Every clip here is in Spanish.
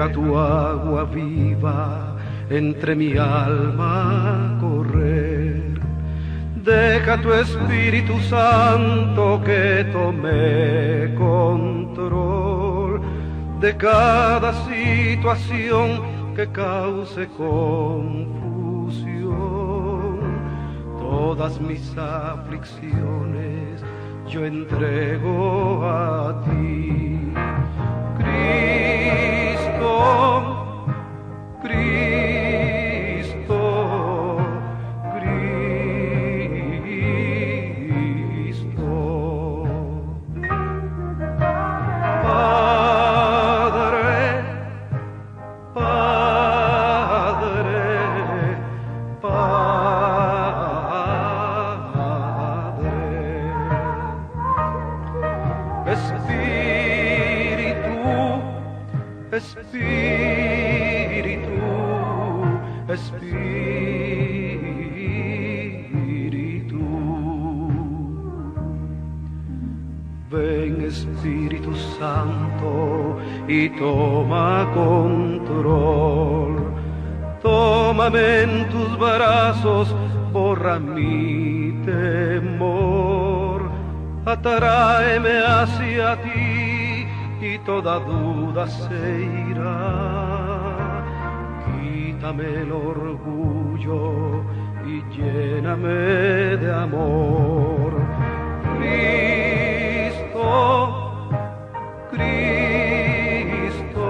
Deja tu agua viva entre mi alma correr. Deja tu Espíritu Santo que tome control de cada situación que cause confusión. Todas mis aflicciones yo entrego a ti, Cristo. Cristo, Cristo. Padre, Padre, Padre. Espíritu, Espíritu, Espíritu. Ven Espíritu Santo y toma control. Tómame en tus brazos, borra mi temor. Atráeme hacia ti y toda duda se irá. Quítame el orgullo y lléname de amor. Cristo, Cristo,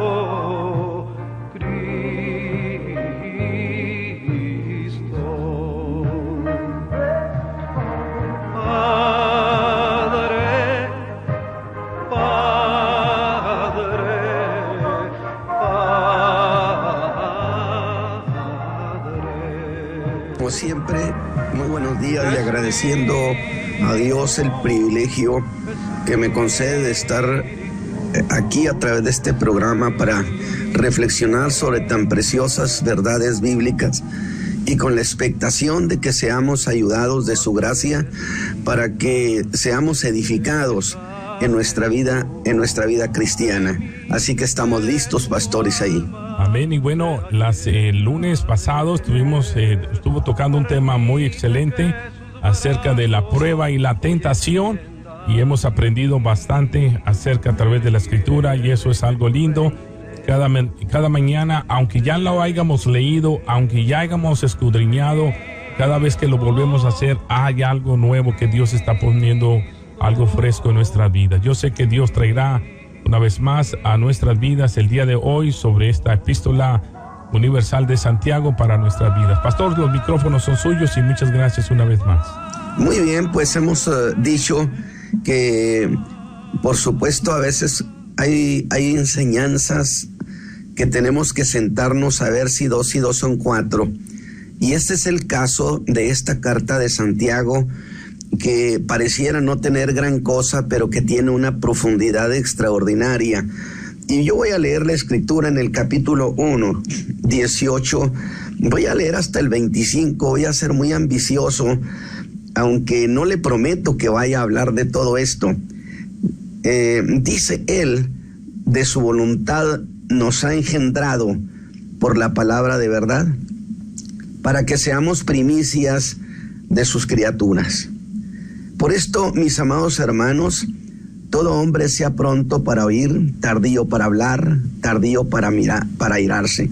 Cristo. Padre, Padre, Como siempre, muy buenos días y agradeciendo a Dios el privilegio que me concede de estar aquí a través de este programa para reflexionar sobre tan preciosas verdades bíblicas y con la expectación de que seamos ayudados de su gracia para que seamos edificados en nuestra vida cristiana. Así que estamos listos, pastores, ahí. Amén. Y bueno, el lunes pasado estuvo tocando un tema muy excelente acerca de la prueba y la tentación, y hemos aprendido bastante acerca a través de la Escritura, y eso es algo lindo. Cada mañana, aunque ya lo hayamos leído, aunque ya hayamos escudriñado, cada vez que lo volvemos a hacer, hay algo nuevo que Dios está poniendo, algo fresco en nuestra vida. Yo sé que Dios traerá una vez más a nuestras vidas el día de hoy sobre esta epístola universal de Santiago para nuestras vidas. Pastor, los micrófonos son suyos y muchas gracias una vez más. Muy bien, pues hemos dicho que, por supuesto, a veces hay enseñanzas que tenemos que sentarnos a ver si 2 y 2 son 4. Y este es el caso de esta carta de Santiago, que pareciera no tener gran cosa, pero que tiene una profundidad extraordinaria. Y yo voy a leer la escritura en el capítulo 1, 18, voy a leer hasta el 25, voy a ser muy ambicioso, aunque no le prometo que vaya a hablar de todo esto. Dice él, de su voluntad nos ha engendrado por la palabra de verdad, para que seamos primicias de sus criaturas. Por esto, mis amados hermanos, todo hombre sea pronto para oír, tardío para hablar, tardío para airarse,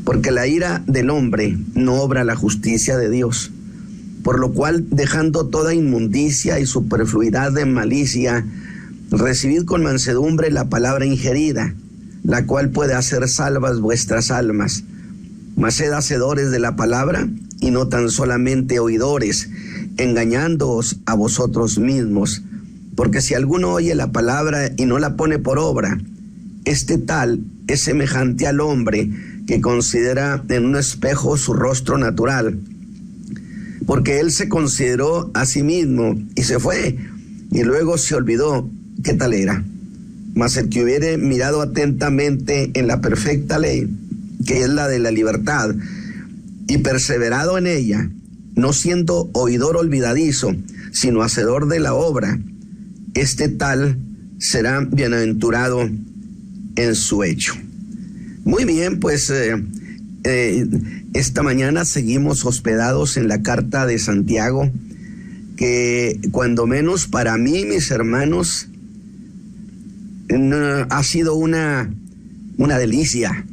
porque la ira del hombre no obra la justicia de Dios. Por lo cual, dejando toda inmundicia y superfluidad de malicia, recibid con mansedumbre la palabra ingerida, la cual puede hacer salvas vuestras almas. Mas sed hacedores de la palabra y no tan solamente oidores, engañándoos a vosotros mismos. Porque si alguno oye la palabra y no la pone por obra, este tal es semejante al hombre que considera en un espejo su rostro natural, porque él se consideró a sí mismo y se fue, y luego se olvidó qué tal era. Mas el que hubiere mirado atentamente en la perfecta ley, que es la de la libertad, y perseverado en ella, no siendo oidor olvidadizo, sino hacedor de la obra, este tal será bienaventurado en su hecho. Muy bien, pues esta mañana seguimos hospedados en la carta de Santiago, que cuando menos para mí, mis hermanos, ha sido una delicia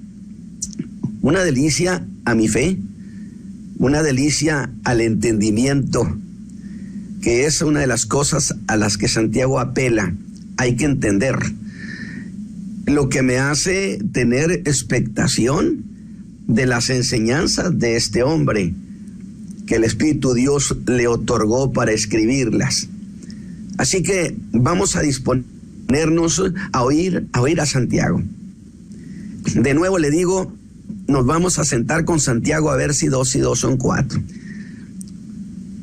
a mi fe, una delicia al entendimiento, que es una de las cosas a las que Santiago apela. Hay que entender. Lo que me hace tener expectación de las enseñanzas de este hombre que el Espíritu Dios le otorgó para escribirlas. Así que vamos a disponernos a oír a Santiago. De nuevo le digo, nos vamos a sentar con Santiago a ver si 2 y 2 son 4.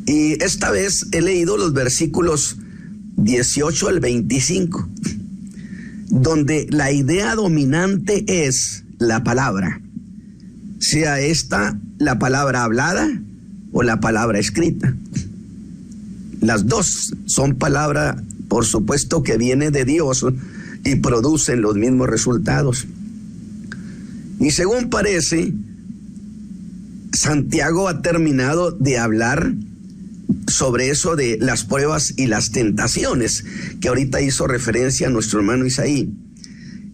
Y esta vez he leído los versículos 18 al 25, donde la idea dominante es la palabra, sea esta la palabra hablada o la palabra escrita. Las dos son palabra, por supuesto, que viene de Dios y producen los mismos resultados. Y según parece, Santiago ha terminado de hablar sobre eso de las pruebas y las tentaciones, que ahorita hizo referencia a nuestro hermano Isaí,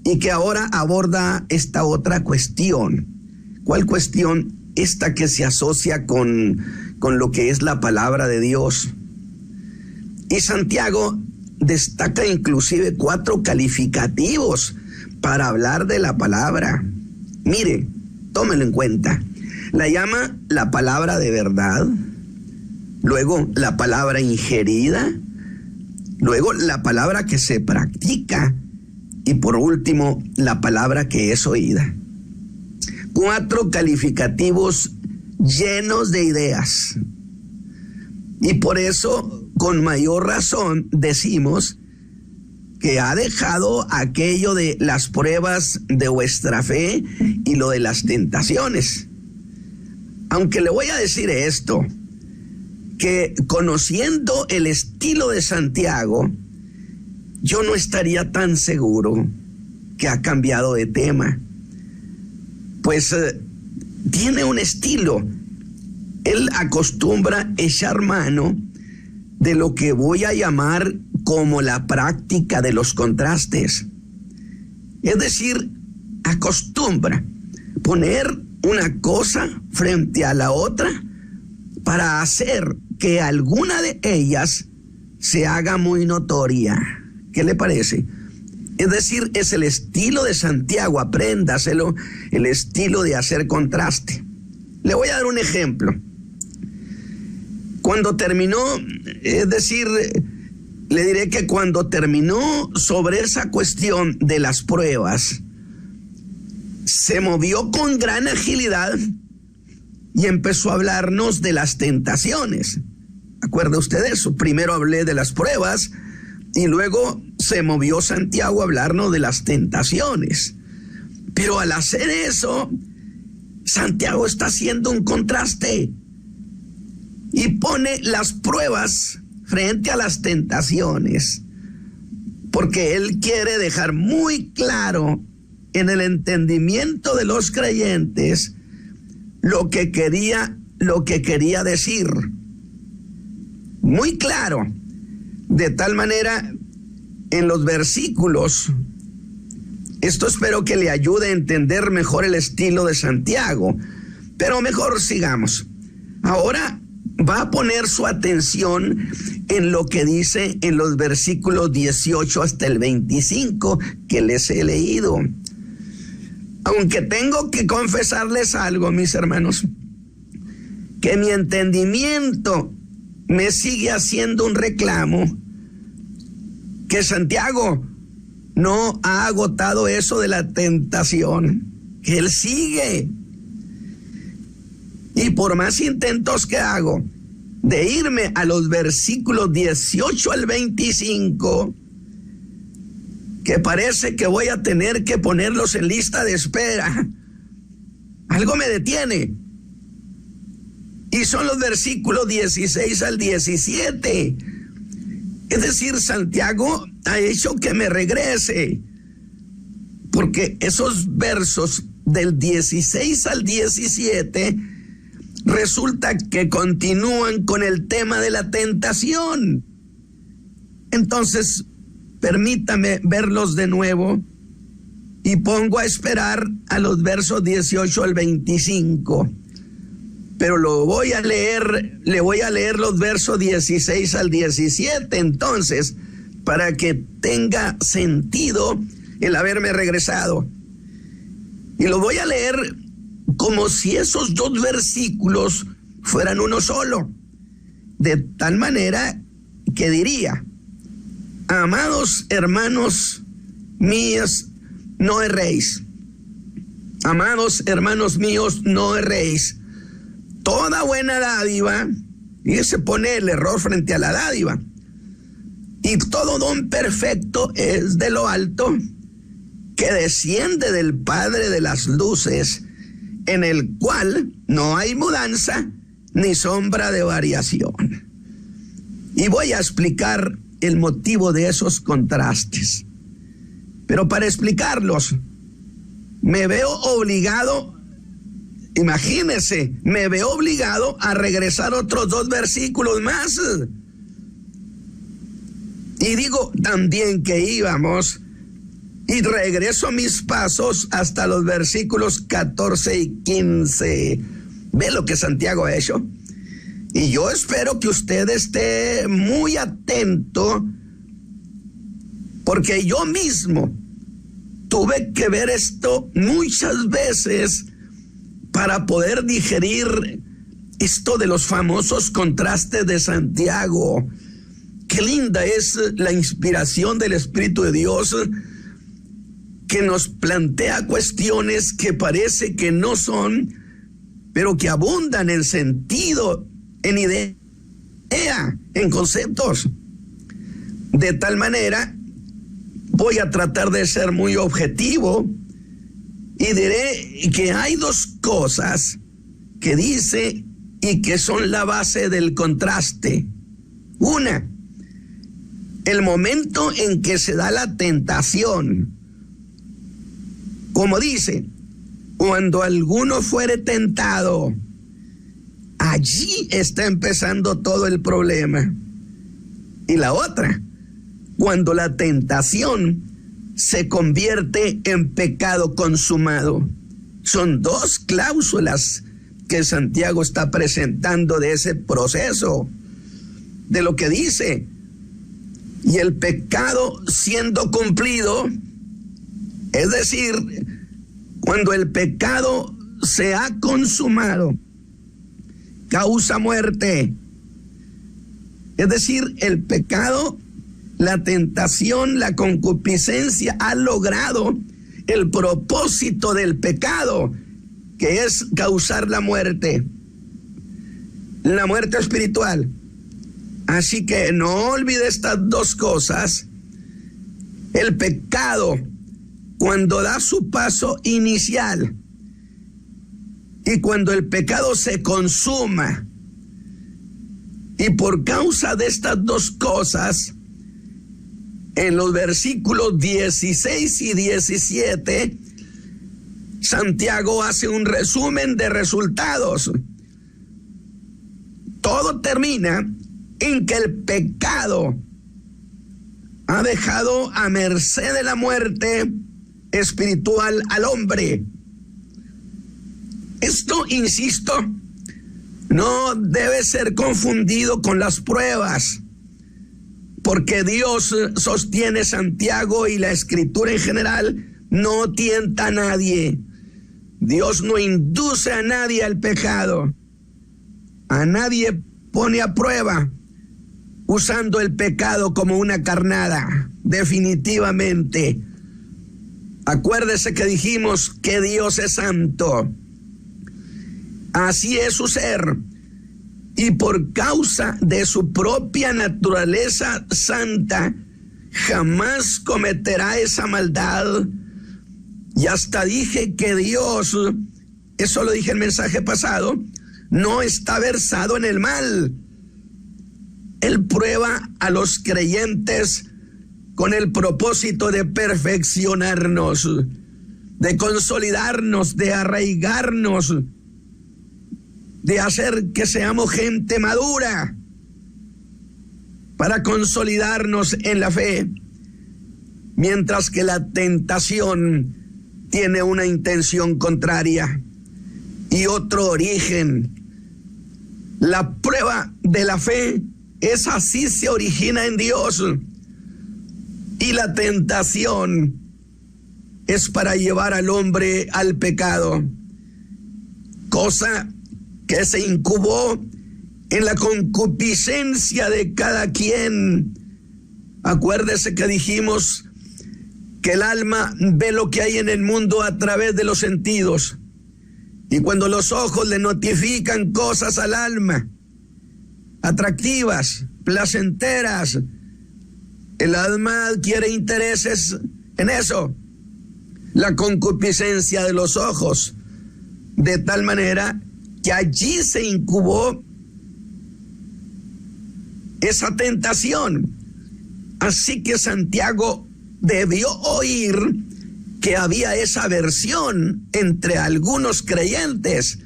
y que ahora aborda esta otra cuestión. ¿Cuál cuestión? Esta que se asocia con lo que es la palabra de Dios. Y Santiago destaca inclusive 4 calificativos para hablar de la palabra. Mire, tómelo en cuenta. La llama la palabra de verdad, luego la palabra ingerida, luego la palabra que se practica y por último la palabra que es oída. 4 calificativos llenos de ideas. Y por eso, con mayor razón, decimos que ha dejado aquello de las pruebas de vuestra fe y lo de las tentaciones. Aunque le voy a decir esto, que conociendo el estilo de Santiago, yo no estaría tan seguro que ha cambiado de tema. Pues tiene un estilo. Él acostumbra echar mano de lo que voy a llamar como la práctica de los contrastes. Es decir, acostumbra poner una cosa frente a la otra para hacer que alguna de ellas se haga muy notoria. ¿Qué le parece? Es decir, es el estilo de Santiago, apréndaselo, el estilo de hacer contraste. Le voy a dar un ejemplo. Cuando terminó, es decir, le diré que cuando terminó sobre esa cuestión de las pruebas, se movió con gran agilidad y empezó a hablarnos de las tentaciones. ¿Acuerda usted de eso? Primero hablé de las pruebas y luego se movió Santiago a hablarnos de las tentaciones. Pero al hacer eso, Santiago está haciendo un contraste y pone las pruebas frente a las tentaciones, porque él quiere dejar muy claro en el entendimiento de los creyentes lo que quería decir. Muy claro. De tal manera, en los versículos, esto espero que le ayude a entender mejor el estilo de Santiago, pero mejor sigamos. Ahora va a poner su atención en lo que dice en los versículos 18 hasta el 25 que les he leído. Aunque tengo que confesarles algo, mis hermanos, que mi entendimiento me sigue haciendo un reclamo, que Santiago no ha agotado eso de la tentación, que él sigue. Y por más intentos que hago de irme a los versículos 18 al 25, que parece que voy a tener que ponerlos en lista de espera, algo me detiene. Y son los versículos 16 al 17. Es decir, Santiago ha hecho que me regrese, porque esos versos del 16 al 17, resulta que continúan con el tema de la tentación. Entonces, permítame verlos de nuevo y pongo a esperar a los versos 18 al 25. Pero le voy a leer los versos 16 al 17, entonces, para que tenga sentido el haberme regresado. Y lo voy a leer como si esos dos versículos fueran uno solo, de tal manera que diría: amados hermanos míos, no erréis. Amados hermanos míos, no erréis. Toda buena dádiva, y se pone el error frente a la dádiva, y todo don perfecto es de lo alto, que desciende del Padre de las luces, en el cual no hay mudanza ni sombra de variación. Y voy a explicar el motivo de esos contrastes. Pero para explicarlos, me veo obligado, imagínense, me veo obligado a regresar otros dos versículos más. Y digo también que íbamos, y regreso mis pasos hasta los versículos 14 y 15. ¿Ve lo que Santiago ha hecho? Y yo espero que usted esté muy atento, porque yo mismo tuve que ver esto muchas veces para poder digerir esto de los famosos contrastes de Santiago. Qué linda es la inspiración del Espíritu de Dios, que nos plantea cuestiones que parece que no son, pero que abundan en sentido, en idea, en conceptos. De tal manera, voy a tratar de ser muy objetivo y diré que hay dos cosas que dice y que son la base del contraste. Una, el momento en que se da la tentación. Como dice, cuando alguno fuere tentado, allí está empezando todo el problema. Y la otra, cuando la tentación se convierte en pecado consumado. Son dos cláusulas que Santiago está presentando de ese proceso, de lo que dice: y el pecado siendo cumplido, es decir, cuando el pecado se ha consumado, causa muerte. Es decir, el pecado, la tentación, la concupiscencia ha logrado el propósito del pecado, que es causar la muerte espiritual. Así que no olvide estas dos cosas. El pecado, cuando da su paso inicial, y cuando el pecado se consuma, y por causa de estas dos cosas, en los versículos 16 y 17, Santiago hace un resumen de resultados. Todo termina en que el pecado ha dejado a merced de la muerte espiritual al hombre. Esto, insisto, no debe ser confundido con las pruebas, porque Dios, sostiene Santiago y la Escritura en general, no tienta a nadie. Dios no induce a nadie al pecado. A nadie pone a prueba usando el pecado como una carnada, definitivamente. Acuérdese que dijimos que Dios es santo. Así es su ser. Y por causa de su propia naturaleza santa, jamás cometerá esa maldad. Y hasta dije que Dios, eso lo dije en el mensaje pasado, no está versado en el mal. Él prueba a los creyentes con el propósito de perfeccionarnos. de consolidarnos, de arraigarnos, de hacer que seamos gente madura para consolidarnos en la fe, mientras que la tentación tiene una intención contraria y otro origen. La prueba de la fe es así, se origina en Dios, y la tentación es para llevar al hombre al pecado, cosa que se incubó en la concupiscencia de cada quien. Acuérdese que dijimos que el alma ve lo que hay en el mundo a través de los sentidos, y cuando los ojos le notifican cosas al alma atractivas, placenteras, el alma adquiere intereses en eso, la concupiscencia de los ojos, de tal manera que allí se incubó esa tentación. Así que Santiago debió oír que había esa aversión entre algunos creyentes,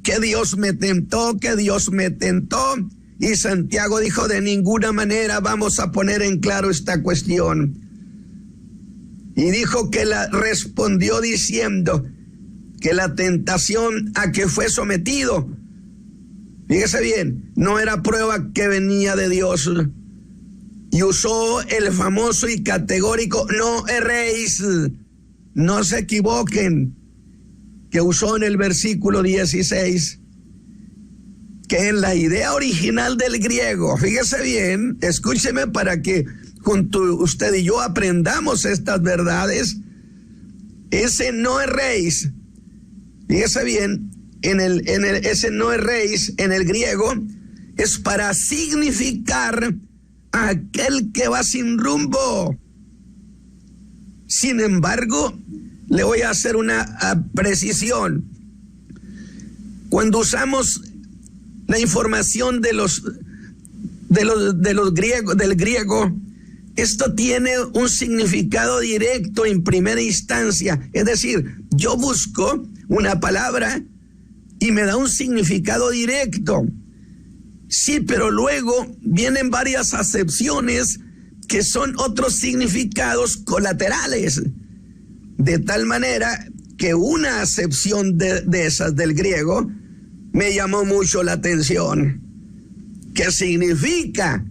que Dios me tentó, que Dios me tentó, y Santiago dijo: de ninguna manera vamos a poner en claro esta cuestión. Y dijo que respondió diciendo que la tentación a que fue sometido, fíjese bien, no era prueba que venía de Dios. Y usó el famoso y categórico "no erréis", no se equivoquen, que usó en el versículo 16, que en la idea original del griego, fíjese bien, escúcheme para que junto usted y yo aprendamos estas verdades. Ese "no erréis", fíjese bien, ese "no erréis" en el griego es para significar a aquel que va sin rumbo. Sin embargo, le voy a hacer una precisión. Cuando usamos la información del griego, esto tiene un significado directo en primera instancia. Es decir, yo busco una palabra y me da un significado directo. Sí, pero luego vienen varias acepciones que son otros significados colaterales. De tal manera que una acepción de esas del griego me llamó mucho la atención, que significa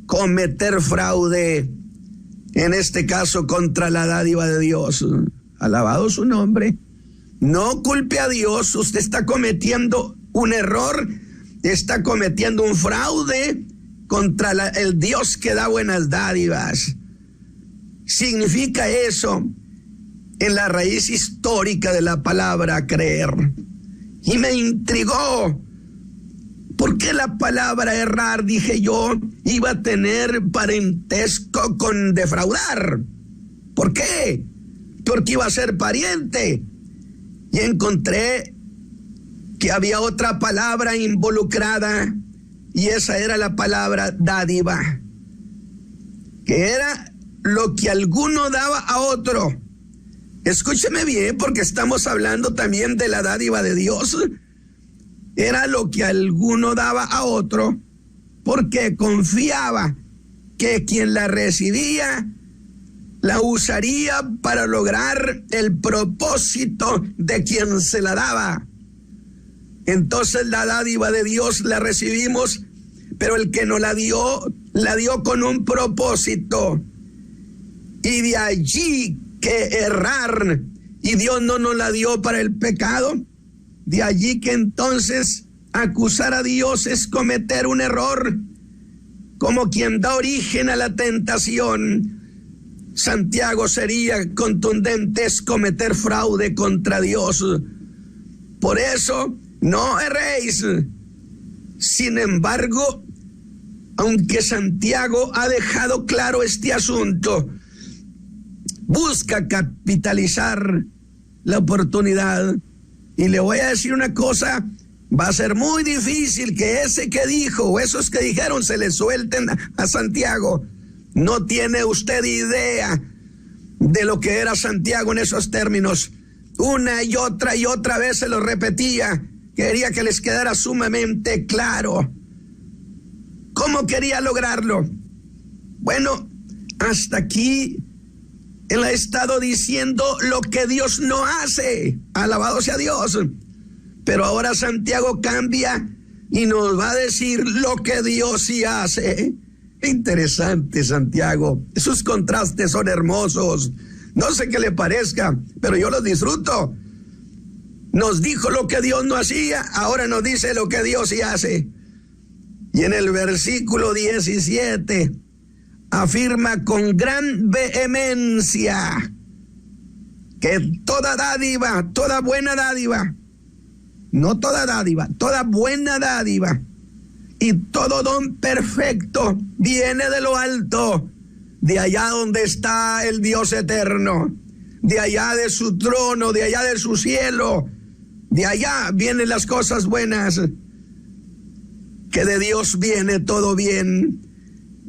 cometer fraude, en este caso contra la dádiva de Dios. Alabado su nombre. No culpe a Dios, usted está cometiendo un error, está cometiendo un fraude contra el Dios que da buenas dádivas. Significa eso en la raíz histórica de la palabra creer. Y me intrigó, ¿por qué la palabra errar, dije yo, iba a tener parentesco con defraudar? ¿Por qué? Porque iba a ser pariente. Y encontré que había otra palabra involucrada, y esa era la palabra dádiva, que era lo que alguno daba a otro. Escúcheme bien, porque estamos hablando también de la dádiva de Dios. Era lo que alguno daba a otro, porque confiaba que quien la recibía la usaría para lograr el propósito de quien se la daba. Entonces la dádiva de Dios la recibimos, pero el que nos la dio con un propósito. Y de allí que errar, y Dios no nos la dio para el pecado, de allí que entonces acusar a Dios es cometer un error, como quien da origen a la tentación. Santiago sería contundente, es cometer fraude contra Dios. Por eso, no erréis. Sin embargo, aunque Santiago ha dejado claro este asunto, busca capitalizar la oportunidad. Y le voy a decir una cosa, va a ser muy difícil que ese que dijo o esos que dijeron se le suelten a Santiago. No tiene usted idea de lo que era Santiago en esos términos. una y otra vez se lo repetía. Quería que les quedara sumamente claro. ¿Cómo quería lograrlo? Bueno, hasta aquí él ha estado diciendo lo que Dios no hace. Alabado sea Dios. Pero ahora Santiago cambia y nos va a decir lo que Dios sí hace. Interesante, Santiago. Sus contrastes son hermosos. No sé qué le parezca, pero yo los disfruto. Nos dijo lo que Dios no hacía, ahora nos dice lo que Dios sí hace. Y en el versículo 17 afirma con gran vehemencia que toda dádiva, toda buena dádiva, no toda dádiva, toda buena dádiva y todo don perfecto viene de lo alto, de allá donde está el Dios eterno, de allá de su trono, de allá de su cielo, de allá vienen las cosas buenas, que de Dios viene todo bien.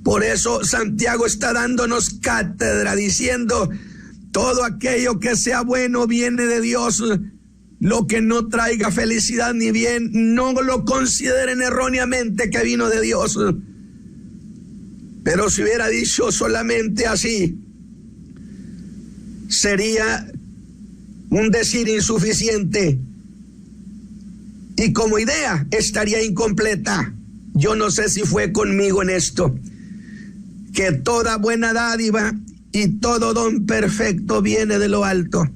Por eso Santiago está dándonos cátedra, diciendo, todo aquello que sea bueno viene de Dios. Lo que no traiga felicidad ni bien, no lo consideren erróneamente que vino de Dios. Pero si hubiera dicho solamente así, sería un decir insuficiente. Y como idea estaría incompleta. Yo no sé si fue conmigo en esto. Que toda buena dádiva y todo don perfecto viene de lo alto.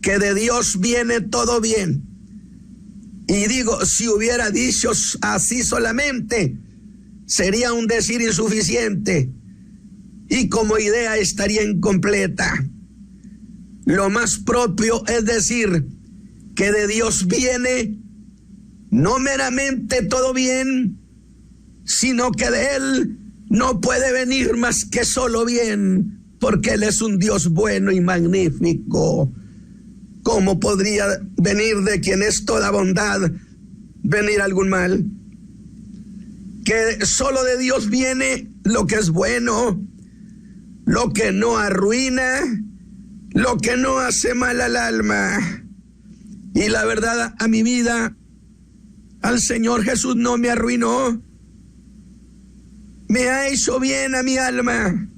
Que de Dios viene todo bien. Y digo, si hubiera dicho así solamente, sería un decir insuficiente. Y como idea estaría incompleta. Lo más propio es decir que de Dios viene no meramente todo bien, sino que de Él no puede venir más que solo bien, porque Él es un Dios bueno y magnífico. ¿Cómo podría venir de quien es toda bondad venir algún mal? Que solo de Dios viene lo que es bueno, lo que no arruina, lo que no hace mal al alma. Y la verdad, a mi vida, al Señor Jesús no me arruinó. Me ha hecho bien a mi alma.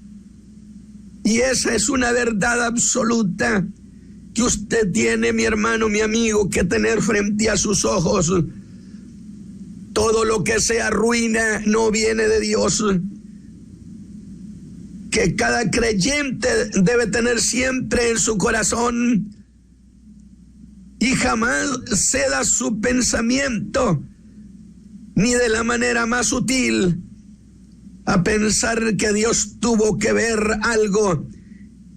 Y esa es una verdad absoluta que usted tiene, mi hermano, mi amigo, que tener frente a sus ojos. Todo lo que sea ruina no viene de Dios. Que cada creyente debe tener siempre en su corazón y jamás ceda su pensamiento, ni de la manera más sutil, a pensar que Dios tuvo que ver algo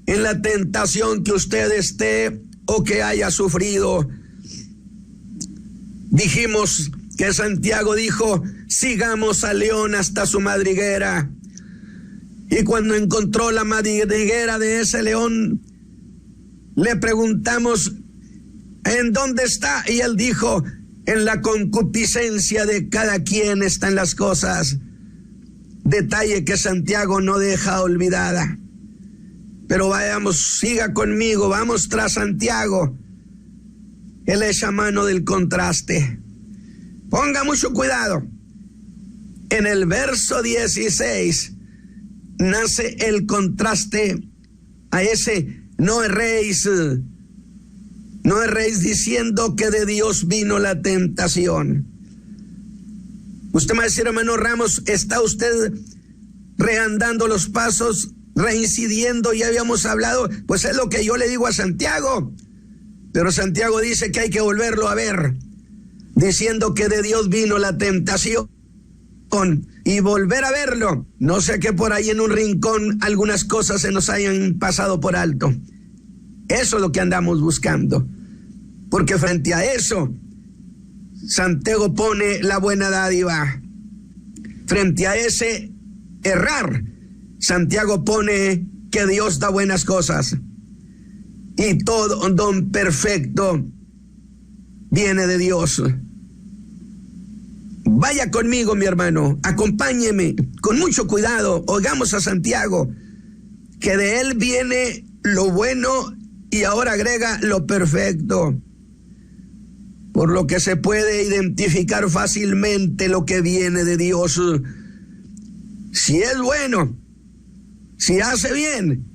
en la tentación que usted esté o que haya sufrido. Dijimos que Santiago dijo, sigamos al león hasta su madriguera. Y cuando encontró la madriguera de ese león, le preguntamos, ¿en dónde está? Y él dijo, en la concupiscencia de cada quien están las cosas. Detalle que Santiago no deja olvidada. Pero vayamos, siga conmigo, vamos tras Santiago. Él echa mano del contraste. Ponga mucho cuidado. En el verso 16 nace el contraste a ese no erréis diciendo que de Dios vino la tentación. Usted me va a decir, hermano Ramos, ¿está usted reandando los pasos, reincidiendo? Ya habíamos hablado, pues es lo que yo le digo a Santiago. Pero Santiago dice que hay que volverlo a ver, diciendo que de Dios vino la tentación y volver a verlo. No sé que por ahí en un rincón algunas cosas se nos hayan pasado por alto. Eso es lo que andamos buscando. Porque frente a eso, Santiago pone la buena dádiva. Frente a ese errar, Santiago pone que Dios da buenas cosas. Y todo don perfecto viene de Dios. Vaya conmigo, mi hermano, acompáñeme con mucho cuidado. Oigamos a Santiago, que de él viene lo bueno y ahora agrega lo perfecto, por lo que se puede identificar fácilmente lo que viene de Dios. Si es bueno, si hace bien,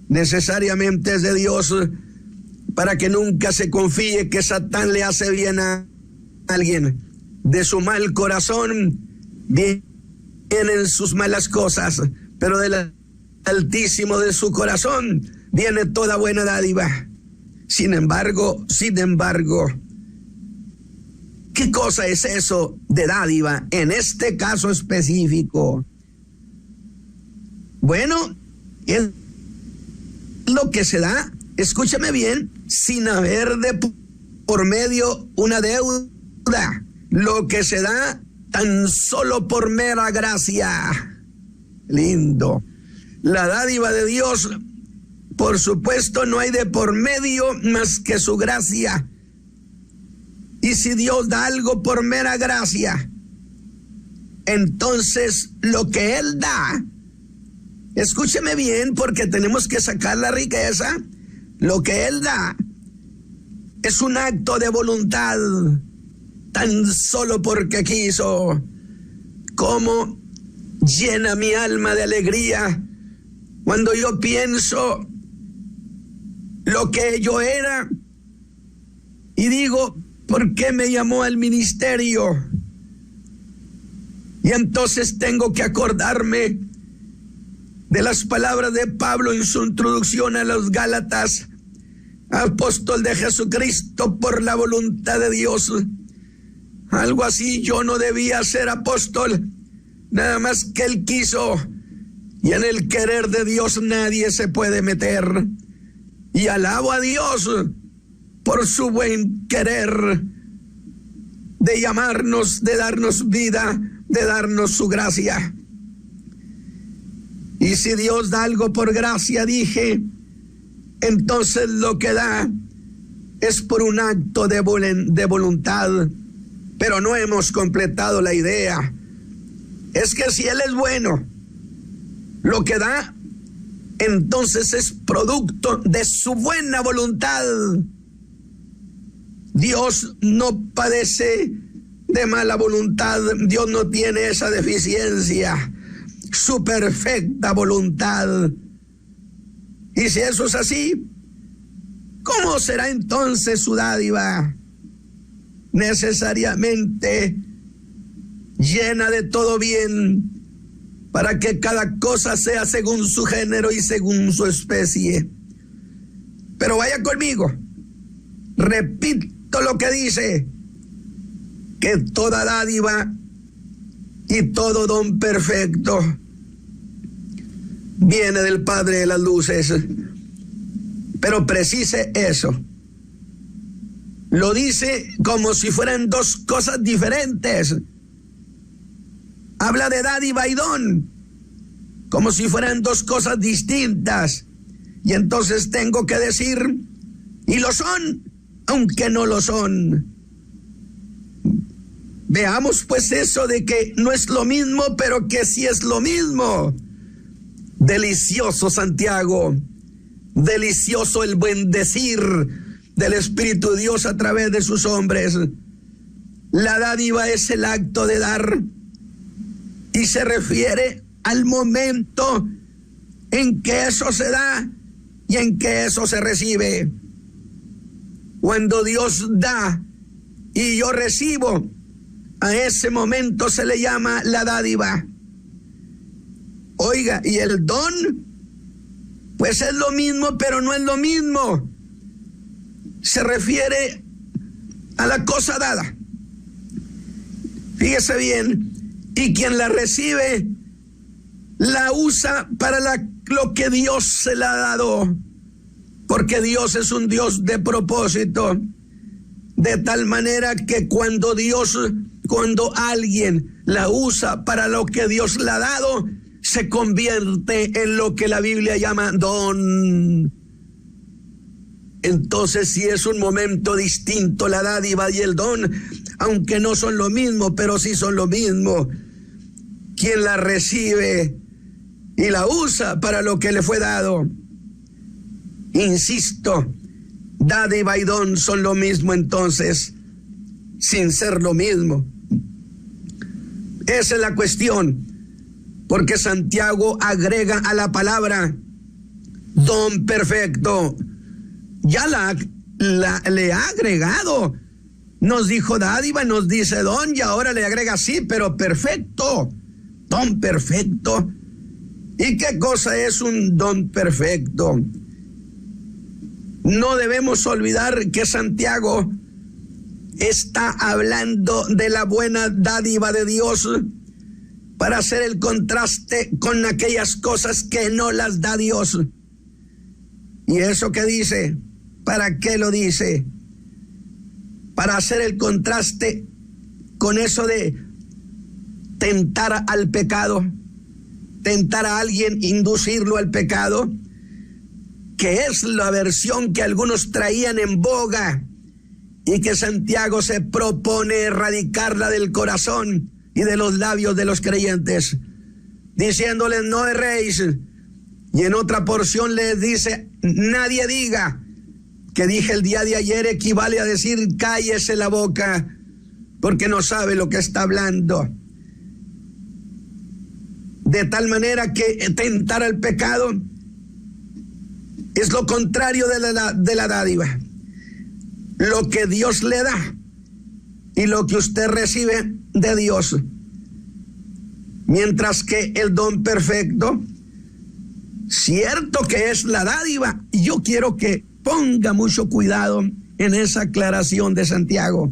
necesariamente es de Dios, para que nunca se confíe que Satán le hace bien a alguien. De su mal corazón vienen sus malas cosas, pero del Altísimo de su corazón viene toda buena dádiva. Sin embargo, ¿qué cosa es eso de dádiva en este caso específico? Bueno, es lo que se da, escúchame bien, sin haber de por medio una deuda, lo que se da tan solo por mera gracia. Lindo. La dádiva de Dios, por supuesto, no hay de por medio más que su gracia. Y si Dios da algo por mera gracia, entonces lo que Él da, escúcheme bien, porque tenemos que sacar la riqueza, lo que Él da es un acto de voluntad, tan solo porque quiso. Como llena mi alma de alegría cuando yo pienso lo que yo era y digo, ¿por qué me llamó al ministerio? Y entonces tengo que acordarme de las palabras de Pablo en su introducción a los Gálatas: apóstol de Jesucristo por la voluntad de Dios. Algo así, yo no debía ser apóstol, nada más que Él quiso, y en el querer de Dios nadie se puede meter. Y alabo a Dios por su buen querer de llamarnos, de darnos vida, de darnos su gracia. Y si Dios da algo por gracia, dije, entonces lo que da es por un acto de voluntad. Pero no hemos completado la idea. Es que si Él es bueno, lo que da entonces es producto de su buena voluntad. Dios no padece de mala voluntad, Dios no tiene esa deficiencia, su perfecta voluntad. Y si eso es así, ¿cómo será entonces su dádiva? Necesariamente llena de todo bien, para que cada cosa sea según su género y según su especie. Pero vaya conmigo, repito lo que dice, que toda dádiva y todo don perfecto viene del Padre de las luces. Pero precise eso. Lo dice como si fueran dos cosas diferentes. Habla de dádiva y don como si fueran dos cosas distintas. Y entonces tengo que decir, y lo son, aunque no lo son. Veamos pues eso de que no es lo mismo, pero que sí es lo mismo. Delicioso Santiago, delicioso el buen decir del Espíritu de Dios a través de sus hombres. La dádiva es el acto de dar y se refiere al momento en que eso se da y en que eso se recibe. Cuando Dios da y yo recibo, a ese momento se le llama la dádiva. Oiga, y el don, pues es lo mismo, pero no es lo mismo. Se refiere a la cosa dada. Fíjese bien, y quien la recibe, la usa para lo que Dios se la ha dado, porque Dios es un Dios de propósito, de tal manera que cuando alguien la usa para lo que Dios le ha dado, se convierte en lo que la Biblia llama don. Entonces, si es un momento distinto la dádiva y el don, aunque no son lo mismo, pero sí son lo mismo. Quien la recibe y la usa para lo que le fue dado, Insisto, dádiva y don son lo mismo entonces, sin ser lo mismo. Esa es la cuestión, porque Santiago agrega a la palabra don perfecto. Ya le ha agregado. Nos dijo dádiva, nos dice don, y ahora le agrega sí, pero perfecto. Don perfecto. ¿Y qué cosa es un don perfecto? No debemos olvidar que Santiago está hablando de la buena dádiva de Dios para hacer el contraste con aquellas cosas que no las da Dios. ¿Y eso qué dice? ¿Para qué lo dice? Para hacer el contraste con eso de tentar al pecado, tentar a alguien, inducirlo al pecado, que es la versión que algunos traían en boga y que Santiago se propone erradicarla del corazón y de los labios de los creyentes, diciéndoles no erréis. Y en otra porción les dice, nadie diga que dije el día de ayer equivale a decir cállese la boca, porque no sabe lo que está hablando. De tal manera que tentar al pecado es lo contrario de la dádiva. Lo que Dios le da y lo que usted recibe de Dios. Mientras que el don perfecto, cierto que es la dádiva. Yo quiero que ponga mucho cuidado en esa aclaración de Santiago.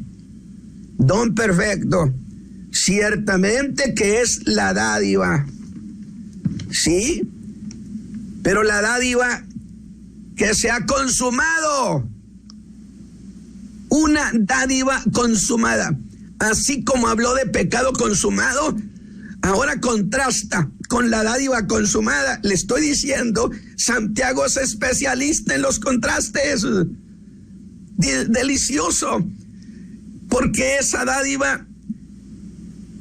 Don perfecto, ciertamente que es la dádiva. Sí, pero la dádiva que se ha consumado. Una dádiva consumada. Así como habló de pecado consumado, ahora contrasta con la dádiva consumada. Le estoy diciendo, Santiago es especialista en los contrastes. Delicioso. Porque esa dádiva,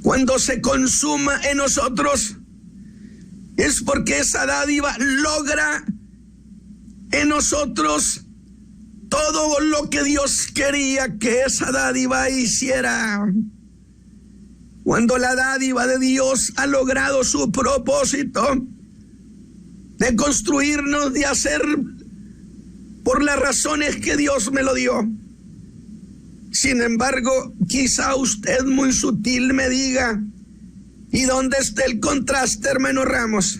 cuando se consuma en nosotros, es porque esa dádiva logra en nosotros todo lo que Dios quería que esa dádiva hiciera. Cuando la dádiva de Dios ha logrado su propósito de construirnos, de hacer por las razones que Dios me lo dio. Sin embargo, quizá usted muy sutil me diga, ¿y dónde está el contraste, hermano Ramos?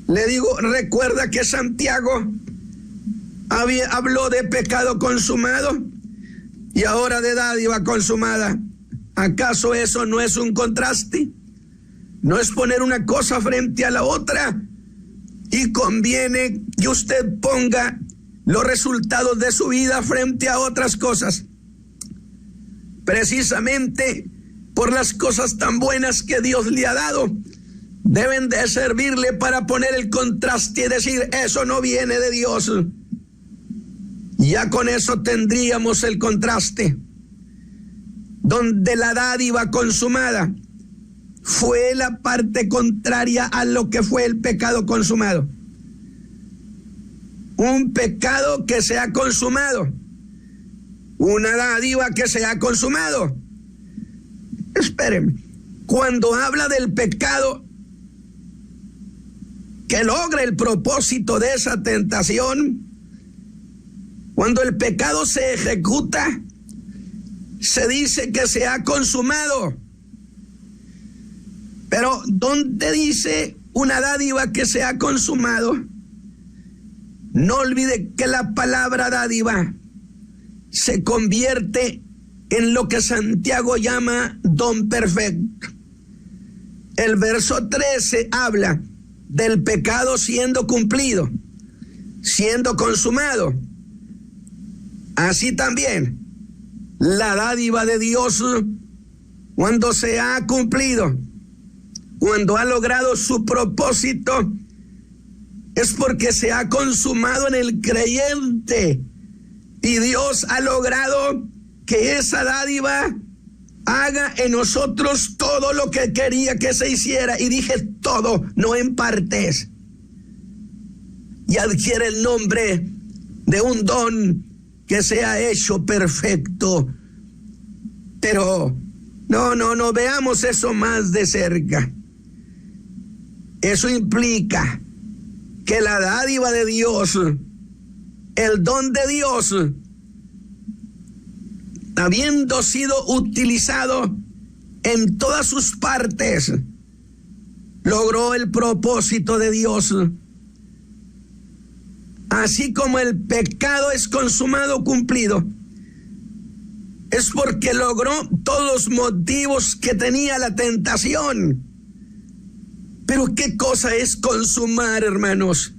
Le digo, recuerda que Santiago habló de pecado consumado y ahora de dádiva consumada. ¿Acaso eso no es un contraste? ¿No es poner una cosa frente a la otra? Y conviene que usted ponga los resultados de su vida frente a otras cosas. Precisamente por las cosas tan buenas que Dios le ha dado, deben de servirle para poner el contraste y decir, eso no viene de Dios. Ya con eso tendríamos el contraste, donde la dádiva consumada fue la parte contraria a lo que fue el pecado consumado. Un pecado que se ha consumado, una dádiva que se ha consumado. Espérenme, cuando habla del pecado que logra el propósito de esa tentación, cuando el pecado se ejecuta, se dice que se ha consumado. Pero ¿dónde dice una dádiva que se ha consumado? No olvide que la palabra dádiva se convierte en lo que Santiago llama don perfecto. El verso 13 habla del pecado siendo cumplido, siendo consumado. Así también, la dádiva de Dios, cuando se ha cumplido, cuando ha logrado su propósito, es porque se ha consumado en el creyente. Y Dios ha logrado que esa dádiva haga en nosotros todo lo que quería que se hiciera. Y dije todo, no en partes. y adquiere el nombre de un don que se ha hecho perfecto. Pero no veamos eso más de cerca. Eso implica que la dádiva de Dios, el don de Dios, habiendo sido utilizado en todas sus partes, logró el propósito de Dios. Así como el pecado es consumado, cumplido, es porque logró todos los motivos que tenía la tentación. Pero ¿qué cosa es consumar, hermanos?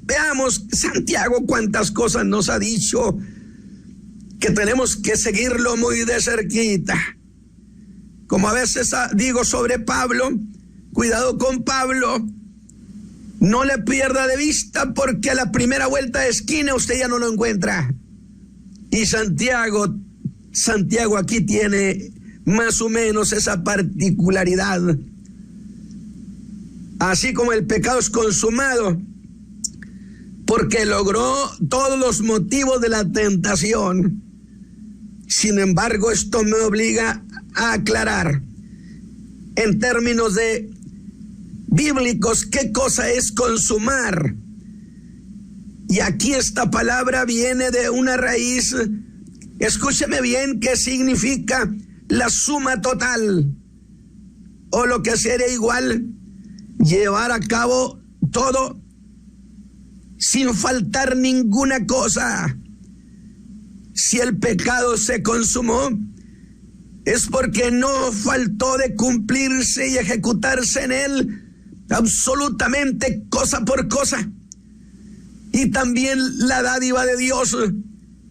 Veamos Santiago cuántas cosas nos ha dicho, que tenemos que seguirlo muy de cerquita. Como a veces digo sobre Pablo, cuidado con Pablo, no le pierda de vista, porque a la primera vuelta de esquina usted ya no lo encuentra. Y Santiago aquí tiene más o menos esa particularidad. Así como el pecado es consumado, porque logró todos los motivos de la tentación. Sin embargo, esto me obliga a aclarar en términos de bíblicos qué cosa es consumar. Y aquí esta palabra viene de una raíz, escúcheme bien, que significa la suma total, o lo que sería igual, llevar a cabo todo sin faltar ninguna cosa. Si el pecado se consumó, es porque no faltó de cumplirse y ejecutarse en él absolutamente cosa por cosa. Y también la dádiva de Dios,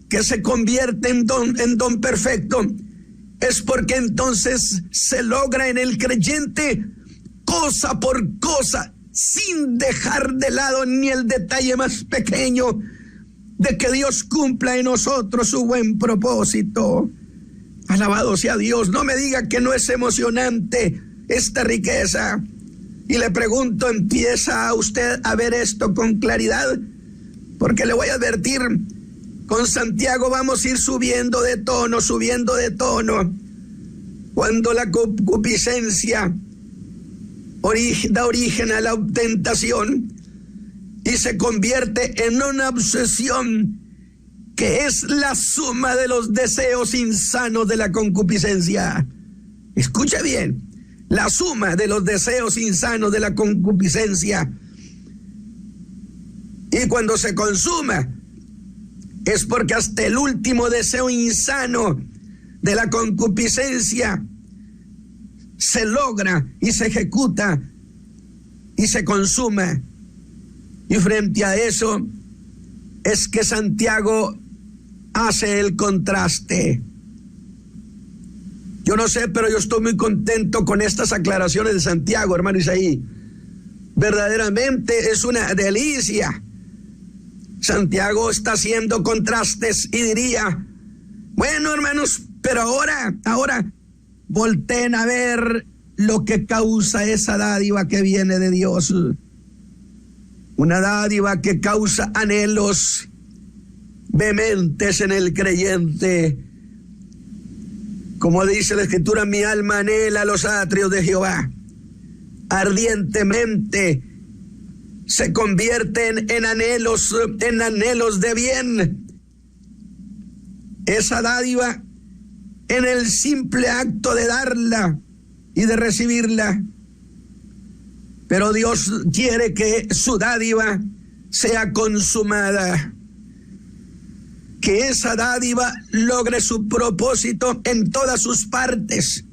que se convierte en don perfecto, es porque entonces se logra en el creyente cosa por cosa, sin dejar de lado ni el detalle más pequeño de que Dios cumpla en nosotros su buen propósito. Alabado sea Dios. No me diga que no es emocionante esta riqueza. Y le pregunto, ¿empieza usted a ver esto con claridad? Porque le voy a advertir, con Santiago vamos a ir subiendo de tono. Cuando la concupiscencia da origen a la tentación y se convierte en una obsesión que es la suma de los deseos insanos de la concupiscencia. Escucha bien, la suma de los deseos insanos de la concupiscencia. Y cuando se consuma, es porque hasta el último deseo insano de la concupiscencia se logra y se ejecuta y se consuma. Y frente a eso es que Santiago hace el contraste. Yo no sé, pero yo estoy muy contento con estas aclaraciones de Santiago, hermano Isaí. Verdaderamente es una delicia. Santiago está haciendo contrastes y diría, bueno, hermanos, pero ahora volteen a ver lo que causa esa dádiva que viene de Dios. Una dádiva que causa anhelos vehementes en el creyente. Como dice la Escritura, mi alma anhela los atrios de Jehová. Ardientemente se convierten en anhelos de bien. Esa dádiva, en el simple acto de darla y de recibirla. Pero Dios quiere que su dádiva sea consumada, que esa dádiva logre su propósito en todas sus partes,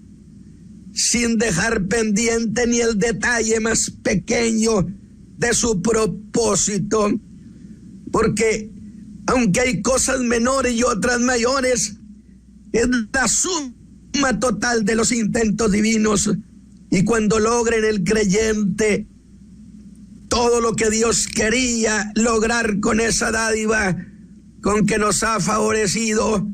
sin dejar pendiente ni el detalle más pequeño de su propósito. Porque aunque hay cosas menores y otras mayores, es la suma total de los intentos divinos. Y cuando logren el creyente todo lo que Dios quería lograr con esa dádiva con que nos ha favorecido,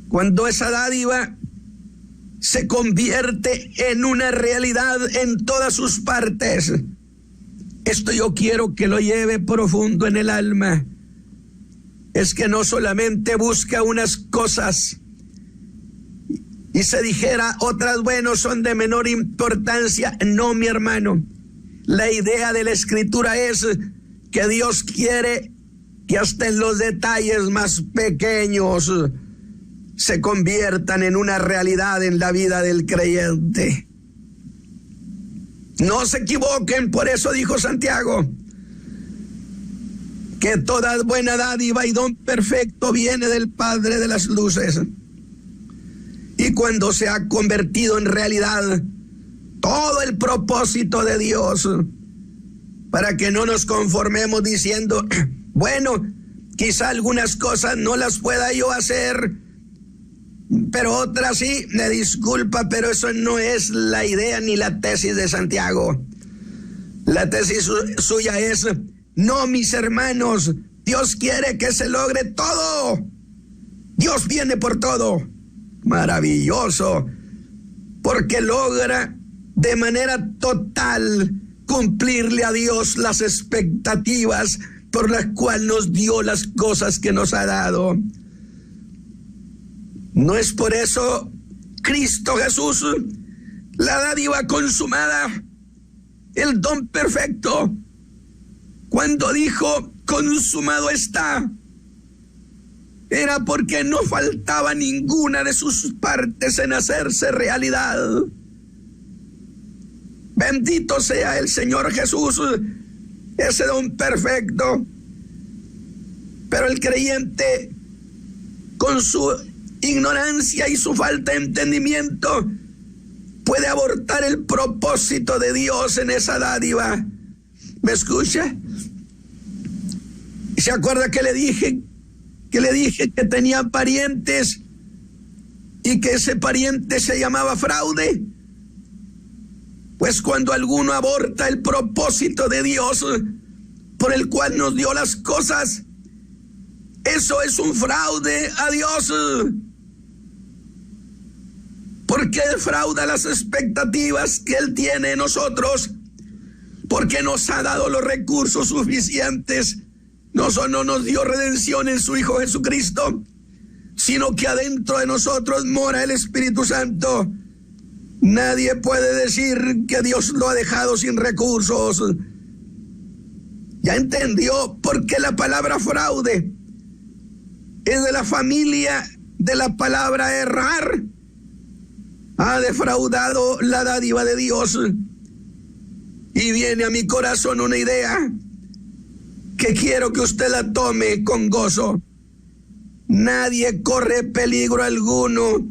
cuando esa dádiva se convierte en una realidad en todas sus partes, esto yo quiero que lo lleve profundo en el alma, es que no solamente busca unas cosas y se dijera otras, bueno, son de menor importancia. No, mi hermano, la idea de la Escritura es que Dios quiere que hasta en los detalles más pequeños se conviertan en una realidad en la vida del creyente. No se equivoquen, por eso dijo Santiago, que toda buena dádiva y don perfecto viene del Padre de las luces. Y cuando se ha convertido en realidad todo el propósito de Dios, para que no nos conformemos diciendo, bueno, quizá algunas cosas no las pueda yo hacer, pero otras sí, me disculpa, pero eso no es la idea ni la tesis de Santiago. La tesis suya es, no, mis hermanos, Dios quiere que se logre todo. Dios viene por todo. Maravilloso, porque logra de manera total cumplirle a Dios las expectativas por las cuales nos dio las cosas que nos ha dado. ¿No es por eso Cristo Jesús, la dádiva consumada, el don perfecto, cuando dijo consumado está? Era porque no faltaba ninguna de sus partes en hacerse realidad. Bendito sea el Señor Jesús, ese don perfecto. Pero el creyente, con su ignorancia y su falta de entendimiento, puede abortar el propósito de Dios en esa dádiva. ¿Me escucha? ¿Se acuerda que le dije que tenía parientes y que ese pariente se llamaba fraude? Pues cuando alguno aborta el propósito de Dios por el cual nos dio las cosas, eso es un fraude a Dios, porque defrauda las expectativas que Él tiene en nosotros, porque nos ha dado los recursos suficientes. No solo nos dio redención en su Hijo Jesucristo, sino que adentro de nosotros mora el Espíritu Santo. Nadie puede decir que Dios lo ha dejado sin recursos. Ya entendió por qué la palabra fraude es de la familia de la palabra errar. Ha defraudado la dádiva de Dios. Y viene a mi corazón una idea que quiero que usted la tome con gozo. Nadie corre peligro alguno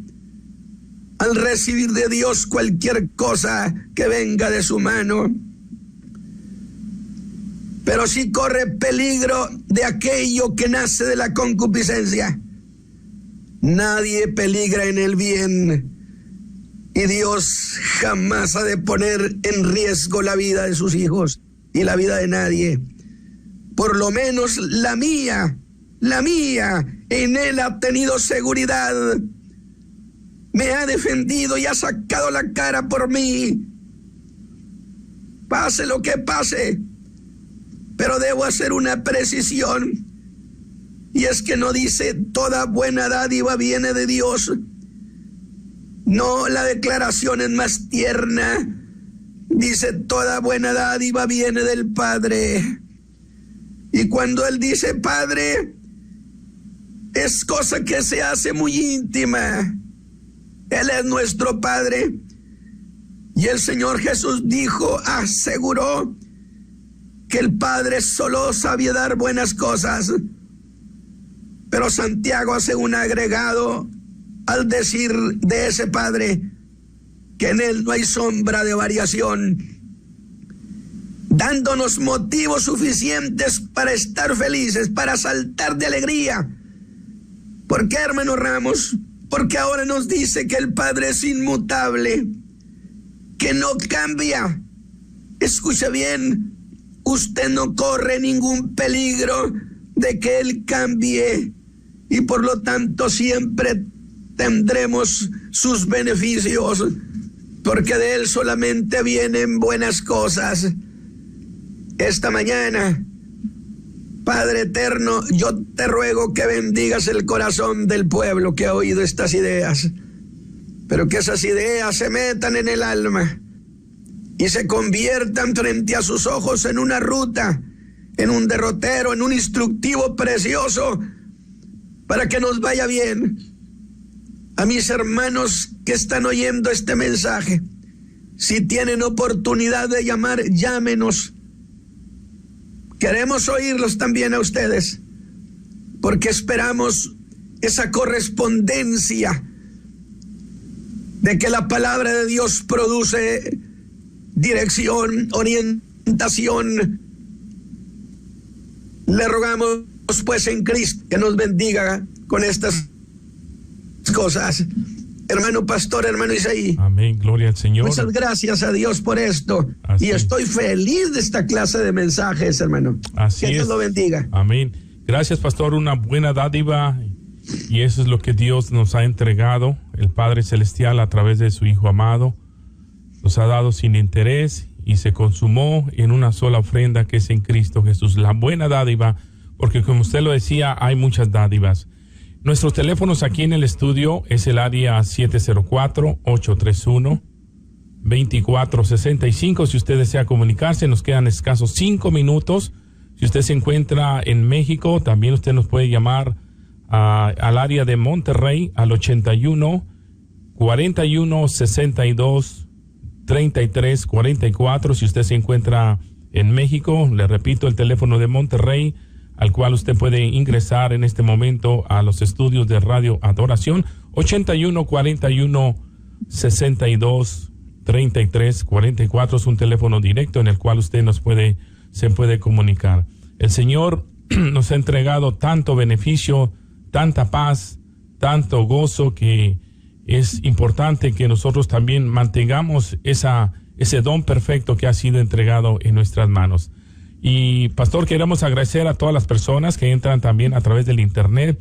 al recibir de Dios cualquier cosa que venga de su mano, pero sí corre peligro de aquello que nace de la concupiscencia. Nadie peligra en el bien, y Dios jamás ha de poner en riesgo la vida de sus hijos y la vida de nadie. Por lo menos la mía, en Él ha tenido seguridad. Me ha defendido y ha sacado la cara por mí. Pase lo que pase, pero debo hacer una precisión, y es que no dice toda buena dádiva viene de Dios. No, la declaración es más tierna. Dice toda buena dádiva viene del Padre. Y cuando Él dice Padre, es cosa que se hace muy íntima. Él es nuestro Padre. Y el Señor Jesús dijo, aseguró, que el Padre solo sabía dar buenas cosas. Pero Santiago hace un agregado al decir de ese Padre que en Él no hay sombra de variación, dándonos motivos suficientes para estar felices, para saltar de alegría. ¿Por qué, hermano Ramos? Porque ahora nos dice que el Padre es inmutable, que no cambia. Escuche bien, usted no corre ningún peligro de que Él cambie, y por lo tanto siempre tendremos sus beneficios, porque de Él solamente vienen buenas cosas. esta mañana, Padre eterno, yo te ruego que bendigas el corazón del pueblo que ha oído estas ideas, pero que esas ideas se metan en el alma y se conviertan frente a sus ojos en una ruta, en un derrotero, en un instructivo precioso para que nos vaya bien. A mis hermanos que están oyendo este mensaje, si tienen oportunidad de llamar, llámenos. Queremos oírlos también a ustedes, porque esperamos esa correspondencia de que la palabra de Dios produce dirección, orientación. Le rogamos pues en Cristo que nos bendiga con estas cosas. Hermano pastor, hermano Isaí. Amén, gloria al Señor. Muchas gracias a Dios por esto. Así y estoy feliz de esta clase de mensajes, hermano. Así que Dios es. lo bendiga. Amén. Gracias, pastor, una buena dádiva, y eso es lo que Dios nos ha entregado, el Padre Celestial, a través de su Hijo amado. Nos ha dado sin interés y se consumó en una sola ofrenda, que es en Cristo Jesús. La buena dádiva, porque como usted lo decía, hay muchas dádivas. Nuestros teléfonos aquí en el estudio es el área 704-831-2465. Si usted desea comunicarse, nos quedan escasos 5 minutos. Si usted se encuentra en México, también usted nos puede llamar al área de Monterrey al 81-41-62-33-44. Si usted se encuentra en México, le repito, el teléfono de Monterrey, al cual usted puede ingresar en este momento a los estudios de Radio Adoración, 81-41-62-33-44. Es un teléfono directo en el cual usted se puede comunicar. El Señor nos ha entregado tanto beneficio, tanta paz, tanto gozo, que es importante que nosotros también mantengamos ese don perfecto que ha sido entregado en nuestras manos. Y pastor, queremos agradecer a todas las personas que entran también a través del internet.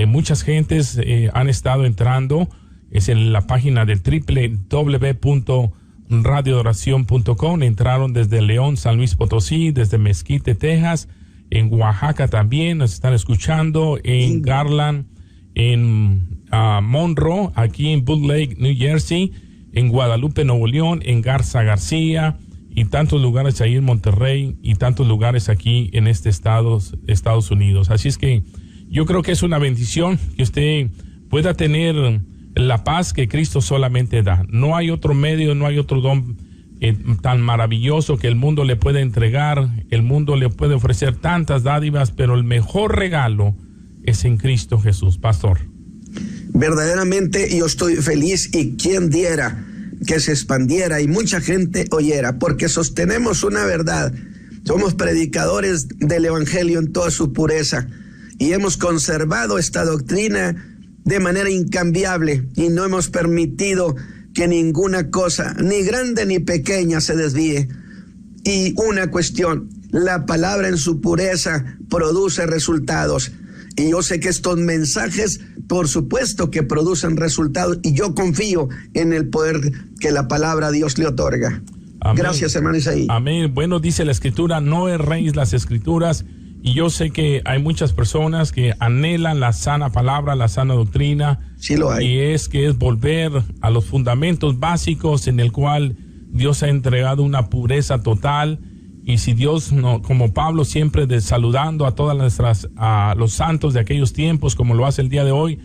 Muchas gentes han estado entrando, es en la página del www.radioadoración.com. Entraron desde León, San Luis Potosí, desde Mesquite, Texas, en Oaxaca también nos están escuchando, en Garland, en Monroe, aquí en Bull Lake, New Jersey, en Guadalupe, Nuevo León, en Garza García, y tantos lugares ahí en Monterrey, y tantos lugares aquí en Estados Unidos. Así es que yo creo que es una bendición que usted pueda tener la paz que Cristo solamente da. No hay otro medio, no hay otro don tan maravilloso que el mundo le puede entregar. El mundo le puede ofrecer tantas dádivas, pero el mejor regalo es en Cristo Jesús, pastor. Verdaderamente yo estoy feliz, y quien diera que se expandiera y mucha gente oyera, porque sostenemos una verdad. Somos predicadores del Evangelio en toda su pureza, y hemos conservado esta doctrina de manera incambiable, y no hemos permitido que ninguna cosa, ni grande ni pequeña, se desvíe. Y una cuestión: la palabra en su pureza produce resultados. Y yo sé que estos mensajes, por supuesto que producen resultados, y yo confío en el poder que la palabra de Dios le otorga. Amén. Gracias, hermano Isaí. Amén. Bueno, dice la Escritura, no erréis las Escrituras, y yo sé que hay muchas personas que anhelan la sana palabra, la sana doctrina. Sí lo hay. Y es volver a los fundamentos básicos, en el cual Dios ha entregado una pureza total. Y si Dios, no, como Pablo, siempre saludando a todas a los santos de aquellos tiempos, como lo hace el día de hoy,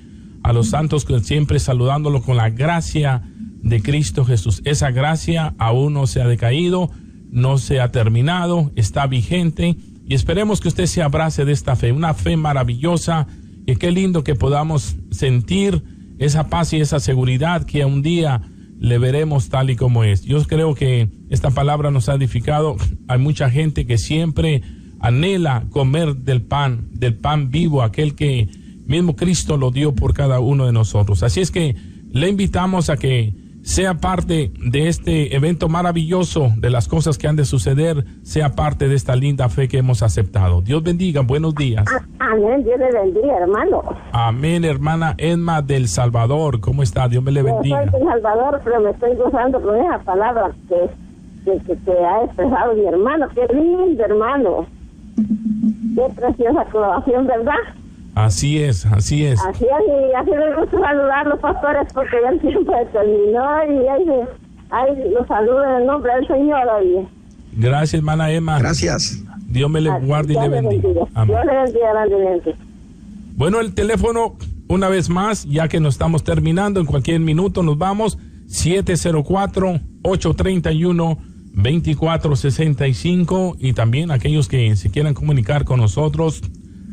a los santos, siempre saludándolo con la gracia de Cristo Jesús. Esa gracia aún no se ha decaído, no se ha terminado, está vigente, y esperemos que usted se abrace de esta fe, una fe maravillosa, y qué lindo que podamos sentir esa paz y esa seguridad que un día le veremos tal y como es. Yo creo que esta palabra nos ha edificado. Hay mucha gente que siempre anhela comer del pan vivo, aquel que mismo Cristo lo dio por cada uno de nosotros. Así es que le invitamos a que sea parte de este evento maravilloso, de las cosas que han de suceder, sea parte de esta linda fe que hemos aceptado. Dios bendiga, buenos días. Amén, Dios le bendiga, hermano. Amén, hermana Edma del Salvador, ¿cómo está? Dios me le bendiga. Yo soy de Salvador, pero me estoy gozando con esa palabra que que ha expresado mi hermano. Qué lindo, hermano. Qué preciosa colaboración, ¿verdad? Así es, así es. Así me gusta saludar a los pastores porque ya el tiempo terminó y ahí los saludo en el nombre del Señor hoy. Gracias, hermana Emma. Gracias. Dios me le guarde y le bendiga. Amén. Dios le bendiga grandemente. Bueno, el teléfono, una vez más, ya que nos estamos terminando, en cualquier minuto nos vamos, 704-831-2465, y también aquellos que se quieran comunicar con nosotros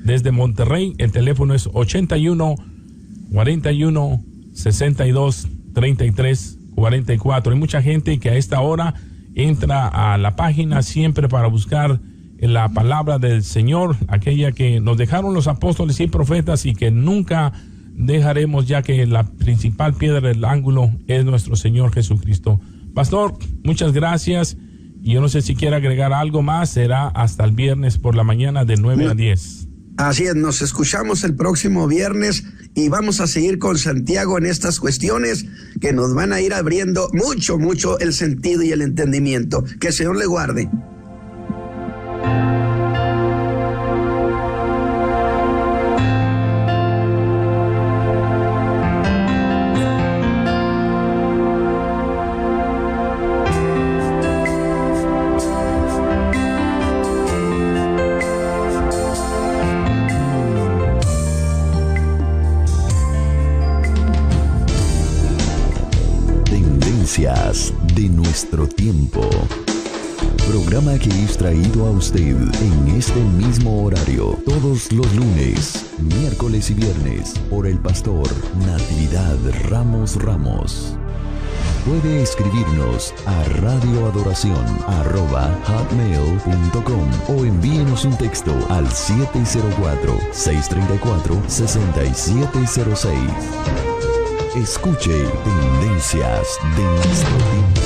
desde Monterrey, el teléfono es 81-41-62-33-44. Hay mucha gente que a esta hora entra a la página siempre para buscar la palabra del Señor, aquella que nos dejaron los apóstoles y profetas y que nunca dejaremos, ya que la principal piedra del ángulo es nuestro Señor Jesucristo. Pastor, muchas gracias. Y yo no sé si quiere agregar algo más. Será hasta el viernes por la mañana de 9 a 10. Así es, nos escuchamos el próximo viernes y vamos a seguir con Santiago en estas cuestiones que nos van a ir abriendo mucho el sentido y el entendimiento. Que el Señor le guarde. De nuestro tiempo. Programa que es traído a usted en este mismo horario todos los lunes, miércoles y viernes por el pastor Natividad Ramos. Puede escribirnos a radioadoración@hotmail.com o envíenos un texto al 704-634-6706. Escuche Tendencias de nuestro tiempo.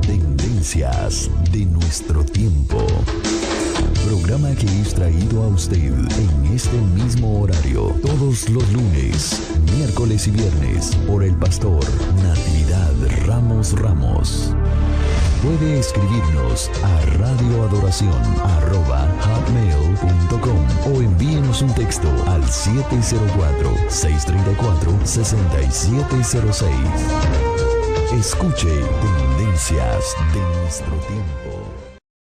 Tendencias de nuestro tiempo. Programa que es traído a usted en este mismo horario todos los lunes, miércoles y viernes por el pastor Natividad Ramos. Puede escribirnos a radioadoración@hotmail.com o envíenos un texto al 704-634-6706. Escuche Tendencias de nuestro tiempo.